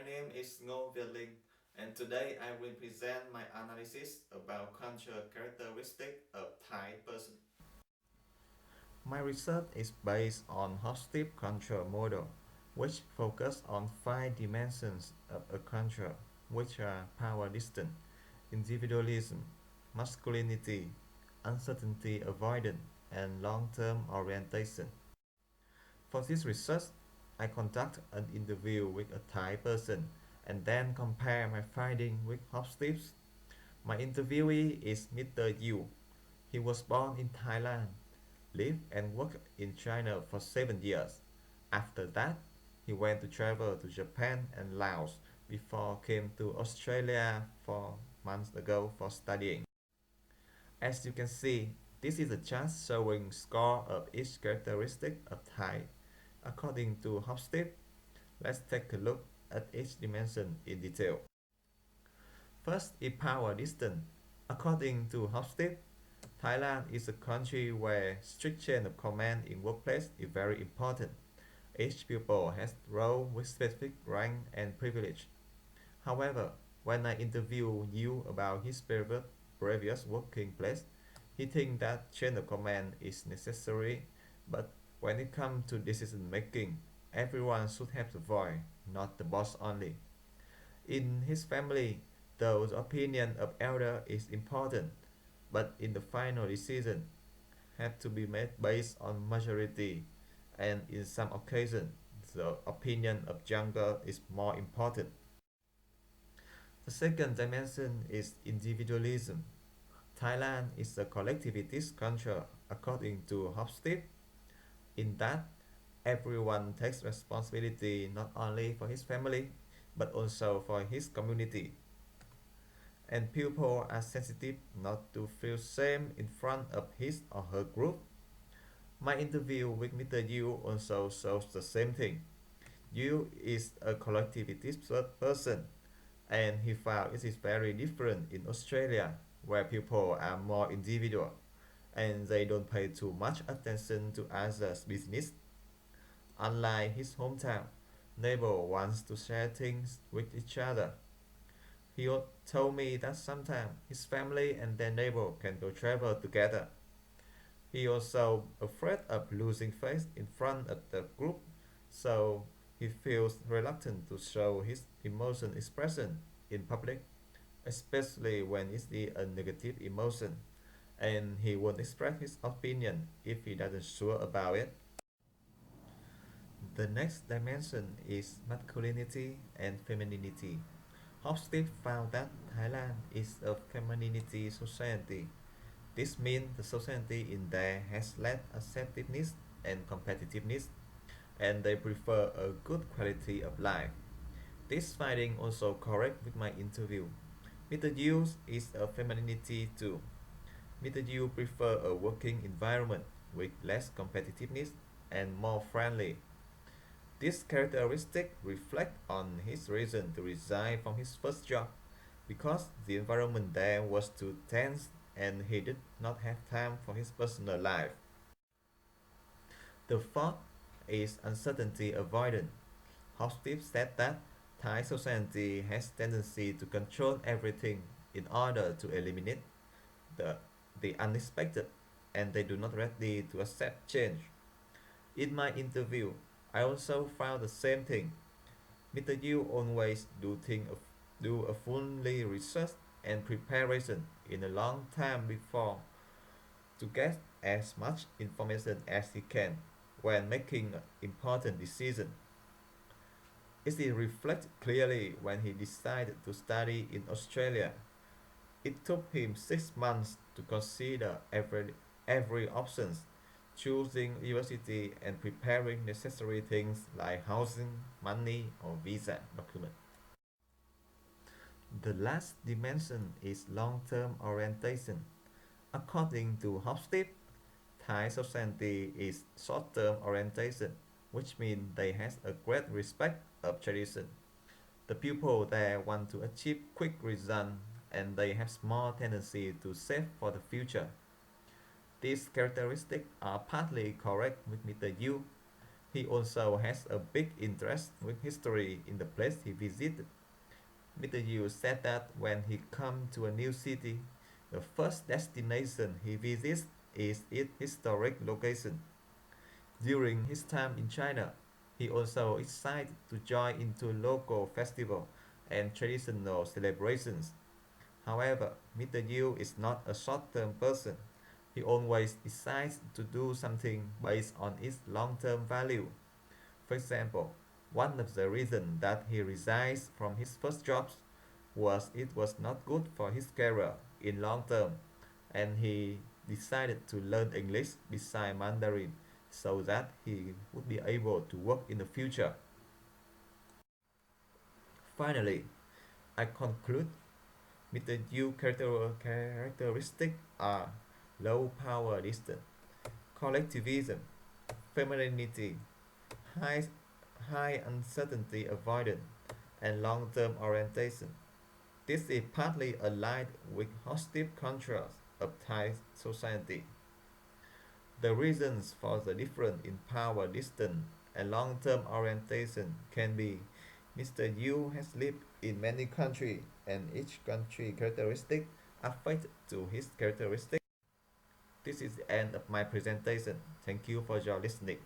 My name is Ngô Việt Linh, and today I will present my analysis about cultural characteristics of Thai person. My research is based on Hofstede culture model, which focus on five dimensions of a culture, which are power distance, individualism, masculinity, uncertainty avoidance, and long-term orientation. For this research, I conduct an interview with a Thai person and then compare my findings with Hofstede's. My interviewee is Mr. Yu. He was born in Thailand, lived and worked in China for 7 years. After that, he went to travel to Japan and Laos before came to Australia 4 months ago for studying. As you can see, this is a chart showing score of each characteristic of Thai. According to Hofstede, let's take a look at each dimension in detail. First is power distance. According to Hofstede, Thailand is a country where strict chain of command in workplace is very important. Each pupil has role with specific rank and privilege. However, when I interview you about his previous working place, he thinks that chain of command is necessary, but when it comes to decision making, everyone should have the voice, not the boss only. In his family, though the opinion of elder is important, but in the final decision have to be made based on majority, and in some occasions, the opinion of younger is more important. The second dimension is individualism. Thailand is a collectivist culture according to Hofstede, in that everyone takes responsibility not only for his family but also for his community. And people are sensitive not to feel shame in front of his or her group. My interview with Mr. Yu also shows the same thing. Yu is a collectivist person, and he found it is very different in Australia, where people are more individual and they don't pay too much attention to others' business. Unlike his hometown, neighbor wants to share things with each other. He told me that sometimes his family and their neighbor can go travel together. He also afraid of losing face in front of the group, so he feels reluctant to show his emotion expression in public, especially when it's a negative emotion, and he won't express his opinion if he doesn't sure about it. The next dimension is masculinity and femininity. Hofstede found that Thailand is a femininity society. This means the society in there has less assertiveness and competitiveness, and they prefer a good quality of life. This finding also correct with my interview. Mr. Yu is a femininity too. Mr. Yu prefer a working environment with less competitiveness and more friendly. This characteristic reflect on his reason to resign from his first job because the environment there was too tense and he did not have time for his personal life. The fourth is uncertainty avoidance. Hofstede said that Thai society has tendency to control everything in order to eliminate the, the unexpected, and they do not ready to accept change. In my interview, I also found the same thing. Mr. Yu always do a fully research and preparation in a long time before to get as much information as he can when making important decisions. It is reflected clearly when he decided to study in Australia. It took him 6 months to consider every option, choosing university and preparing necessary things like housing, money, or visa document. The last dimension is long-term orientation. According to Hofstede, Thai society is short-term orientation, which means they have a great respect of tradition. The people there want to achieve quick results and they have small tendency to save for the future. These characteristics are partly correct with Mr. Yu. He also has a big interest with history in the place he visited. Mr. Yu said that when he comes to a new city, the first destination he visits is its historic location. During his time in China, he also excited to join into local festival and traditional celebrations. However, Mr. Yu is not a short-term person. He always decides to do something based on its long-term value. For example, one of the reasons that he resigned from his first job was it was not good for his career in long term, and he decided to learn English beside Mandarin so that he would be able to work in the future. Finally, I conclude Mr. Yu's characteristics are low power distance, collectivism, femininity, high, high uncertainty avoidance, and long-term orientation. This is partly aligned with hostile contrast of Thai society. The reasons for the difference in power distance and long-term orientation can be Mr. Yu has lived in many countries and each country characteristic affect to his characteristic. This is the end of my presentation. Thank you for your listening.